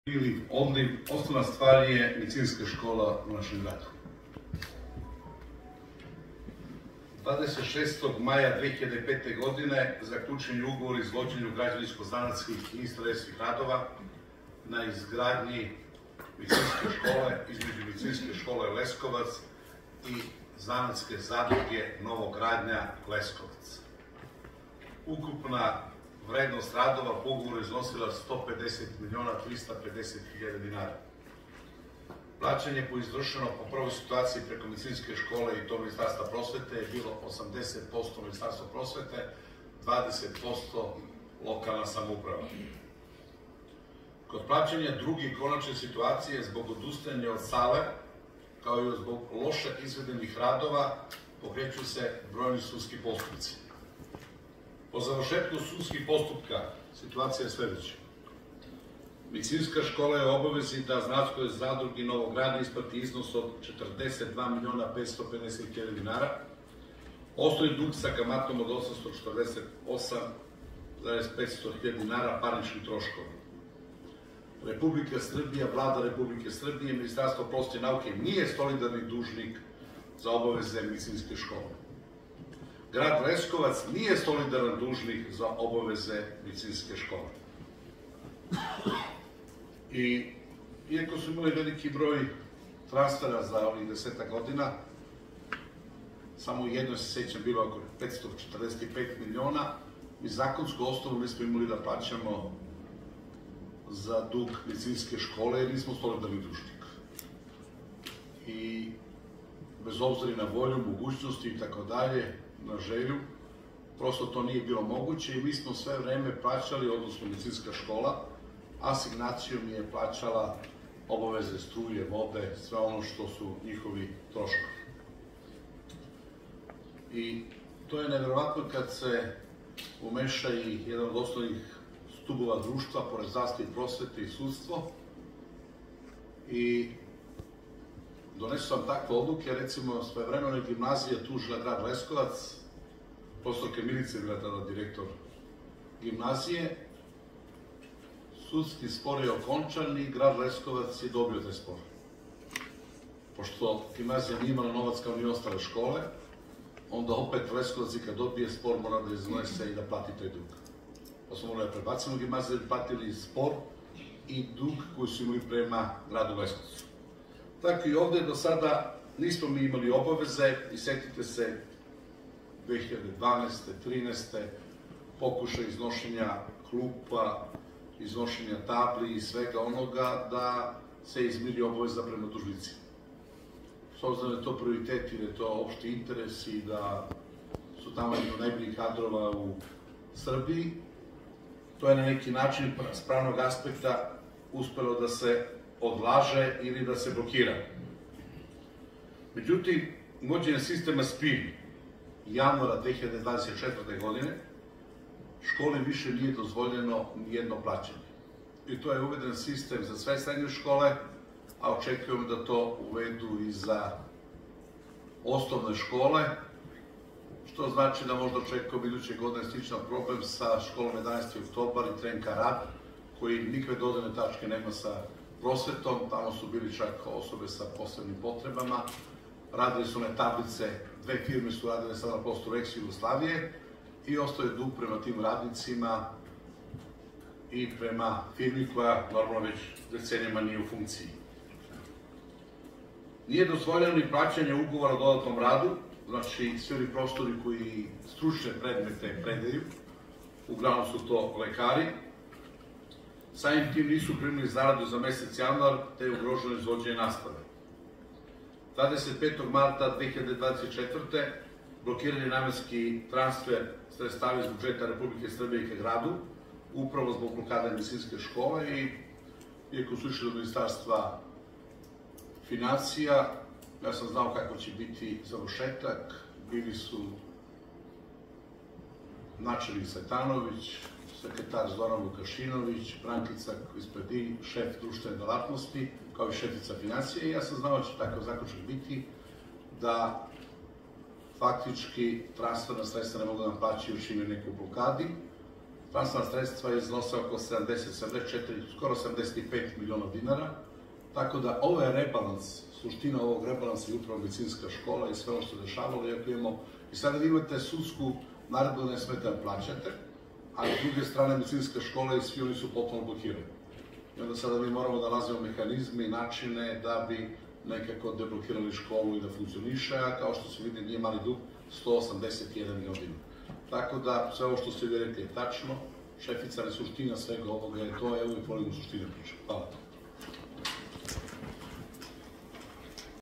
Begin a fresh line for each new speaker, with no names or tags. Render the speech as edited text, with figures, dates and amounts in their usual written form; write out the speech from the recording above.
Ili odliv, osnovna stvar je medicinska škola u našem gradu. 26. maja 2005. godine zaključen je ugovor o izvođenju građevinsko-zanatskih i inženjerskih radova na izgradnji medicinske škole između medicinske škole Leskovac i zanatske zadruge Novogradnja Leskovac. Ukupna vrednost radova po ugovoru iznosila 150.350.000 dinara. Plaćanje koje je izvršeno po prvoj situaciji preko medicinske škole i to Ministarstva prosvete je bilo 80% Ministarstva prosvete, 20% lokalna samouprava. Kod plaćanja druge i konačne situacije zbog odustajanja od sale, kao i zbog loše izvedenih radova, pokreću se brojni sudski postupci. Po završetku sudskih postupka situacija je sledeća. Medicinska škola je u obavezi da zanatskoj zadrugi Novogradnja isplati iznos od 42.550.000 dinara, osnovni dug sa kamatom od 848.500.000 dinara parničnih troškova. Republika Srbija, Vlada Republike Srbije, Ministarstvo prosvete i nauke nije solidarni dužnik za obaveze medicinske škole. Grad Leskovac nije solidaran dužnik za obaveze medicinske škole. I iako su imali veliki broj transfera za ovih 10 godina, samo jedno se sećam bilo oko 545 miliona, mi zakonsku osnovu nismo imali da plaćamo za dug medicinske škole jer nismo solidarni dužnik. I bez obzira na volju, mogućnosti i tako dalje, na želju, prosto to nije bilo moguće i mi smo sve vreme plaćali, odnosno medicinska škola, asignacijom je plaćala obaveze struje, vode, sve ono što su njihovi troškovi. I to je neverovatno kad se umeša i jedan od osnovnih stubova društva, pored zdravstva i prosvete i sudstvo, i donesu sam takve odluke, recimo svojevremeno je gimnazija tužila grad Leskovac, profesorka Milica je bila tada direktor gimnazije, sudski spor je okončan i grad Leskovac je dobio taj spor. Pošto gimnazija nije imala novac kao ni ostale škole, onda opet Leskovac i kad dobije spor mora da iznese i da plati taj dug. Pa smo morali da prebacimo gimnaziju, platili spor i dug koji su imali prema gradu Leskovcu. Tako i ovde do sada nismo mi imali obaveze i setite se 2012. 13. pokušaj iznošenja klupa, iznošenja tabli i svega onoga da se izmiri obaveza prema dužnicima. S obzirom da je to prioritet i da je to opšti interes i da su tamo jedno najboljih kadrova u Srbiji, to je na neki način s pravnog aspekta uspelo da se odlaže ili da se blokira. Međutim, uvođenjem sistema SPIN januara 2024. godine školi više nije dozvoljeno nijedno plaćanje. I to je uveden sistem za sve srednje škole, a očekujemo da to uvedu i za osnovne škole, što znači da možda očekujemo iduće godine sličan problem sa školom 11. oktobar i Trenka Rad, koji nikakve dodane tačke nema sa prosvetom, tamo su bili čak osobe sa posebnim potrebama, radili su one tablice, dve firme su radile sada na prostoru ex-Jugoslavije i ostao je dug prema tim radnicima i prema firmi koja normalno već decenijama nije u funkciji. Nije dozvoljeno ni plaćanje ugovora o dodatnom radu, znači svi ovi prostori koji stručne predmete predaju, uglavnom su to lekari, samim tim nisu primili zaradu za mesec januar, te je ugroženo izvođenje nastave. 25. marta 2024. blokiran je namenski transfer sredstava iz budžeta Republike Srbije ka gradu, upravo zbog blokade medicinske škole i iako su išli do Ministarstva finansija, ja sam znao kako će biti završetak, bili su načelnik Cvetanović, sekretar Zoran Vukašinović, Brankica Ispedi, šef društvene delatnosti, kao i šefica financije, i ja sam znao da će takav zaključak biti, da faktički transferna sredstva ne mogu da nam plaćaju još imaju neku blokadi, transferna sredstva iznose oko 74, skoro 75 miliona dinara, tako da ovaj rebalans, suština ovog rebalansa je upravo medicinska škola i sve ono što se dešavalo, iako imamo, i sada vi imate sudsku naredbu ne smete da plaćate, a s druge strane medicinska škola i svi oni su potpuno blokirani. I onda sada mi moramo da nalazimo mehanizme i načine da bi nekako deblokirali školu i da funkcioniše, a kao što se vidi nije mali dug, 181 miliona dinara. Tako da sve ovo što ste vi rekli je tačno, šefica je suština svega ovoga je to, evo i volim suštine priče. Hvala.